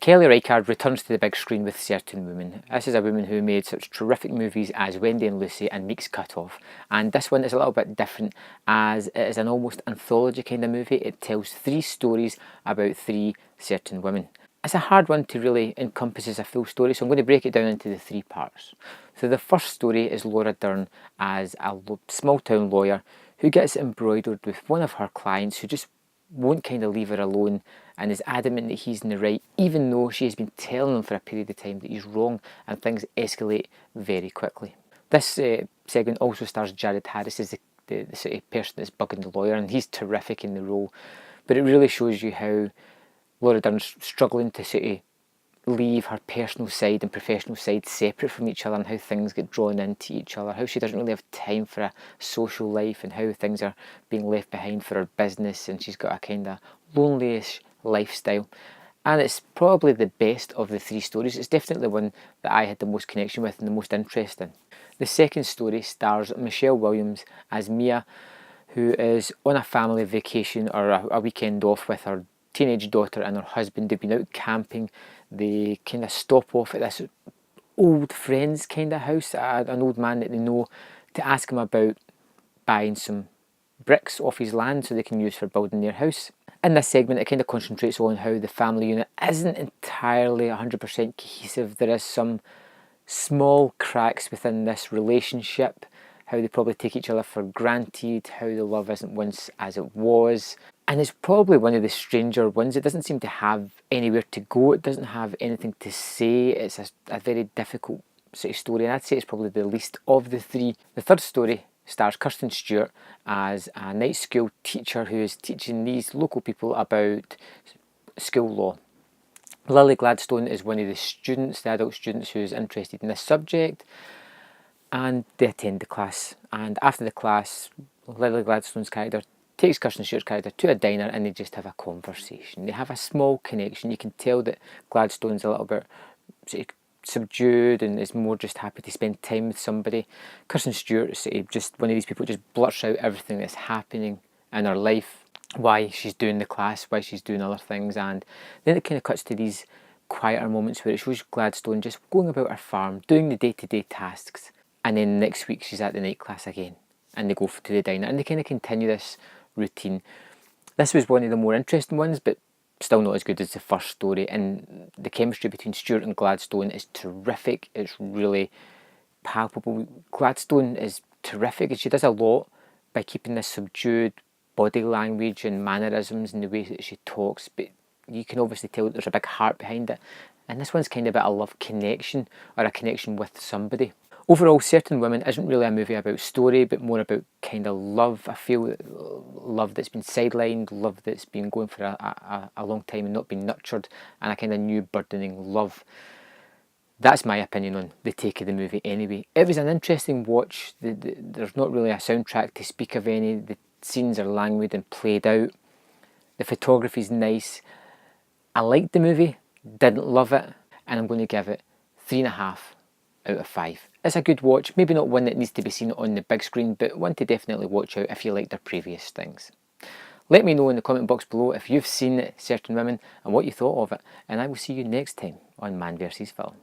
Kelly Reichardt returns to the big screen with Certain Women. This is a woman who made such terrific movies as Wendy and Lucy and Meek's Cut-Off, and this one is a little bit different as it is an almost anthology kind of movie. It tells 3 stories about 3 certain women. It's a hard one to really encompass as a full story, so I'm going to break it down into the 3 parts. So the first story is Laura Dern as a small town lawyer who gets embroidered with one of her clients who just won't kind of leave her alone and is adamant that he's in the right, even though she has been telling him for a period of time that he's wrong, and things escalate very quickly. This segment also stars Jared Harris as the sort of person that's bugging the lawyer, and he's terrific in the role, but it really shows you how Laura Dern's struggling to sort of leave her personal side and professional side separate from each other, and how things get drawn into each other, how she doesn't really have time for a social life, and how things are being left behind for her business, and she's got a kind of lonely-ish lifestyle. And it's probably the best of the 3 stories. It's definitely the one that I had the most connection with and the most interest in. The second story stars Michelle Williams as Mia, who is on a family vacation or a weekend off with her teenage daughter and her husband. They've been out camping. They kind of stop off at this old friend's kind of house, an old man that they know, to ask him about buying some bricks off his land so they can use for building their house. In this segment, it kind of concentrates on how the family unit isn't entirely 100% cohesive. There is some small cracks within this relationship, how they probably take each other for granted, how the love isn't once as it was. And it's probably one of the stranger ones. It doesn't seem to have anywhere to go. It doesn't have anything to say. It's a very difficult sort of story, and I'd say it's probably the least of the 3. The third story stars Kirsten Stewart as a night school teacher who is teaching these local people about school law. Lily Gladstone is one of the students, the adult students, who is interested in this subject, and they attend the class. And after the class, Lily Gladstone's character takes Kirsten Stewart's character to a diner, and they just have a conversation. They have a small connection. You can tell that Gladstone's a little bit sort of subdued and is more just happy to spend time with somebody. Kirsten Stewart is just one of these people who just blurts out everything that's happening in her life, why she's doing the class, why she's doing other things, and then it kind of cuts to these quieter moments where it shows Gladstone just going about her farm, doing the day-to-day tasks, and then next week she's at the night class again, and they go to the diner, and they kind of continue this routine. This was one of the more interesting ones, but still not as good as the first story, and the chemistry between Stewart and Gladstone is terrific. It's really palpable. Gladstone is terrific, and she does a lot by keeping this subdued body language and mannerisms and the way that she talks, but you can obviously tell that there's a big heart behind it, and this one's kind of about a love connection, or a connection with somebody. Overall, Certain Women isn't really a movie about story, but more about kind of love. I feel love that's been sidelined, love that's been going for a long time and not been nurtured, and a kind of new burdening love. That's my opinion on the take of the movie anyway. It was an interesting watch. There's not really a soundtrack to speak of any. The scenes are languid and played out. The photography's nice. I liked the movie, didn't love it, and I'm going to give it 3.5 out of 5. It's a good watch, maybe not one that needs to be seen on the big screen, but one to definitely watch out if you like their previous things. Let me know in the comment box below if you've seen Certain Women and what you thought of it, and I will see you next time on Man vs Film.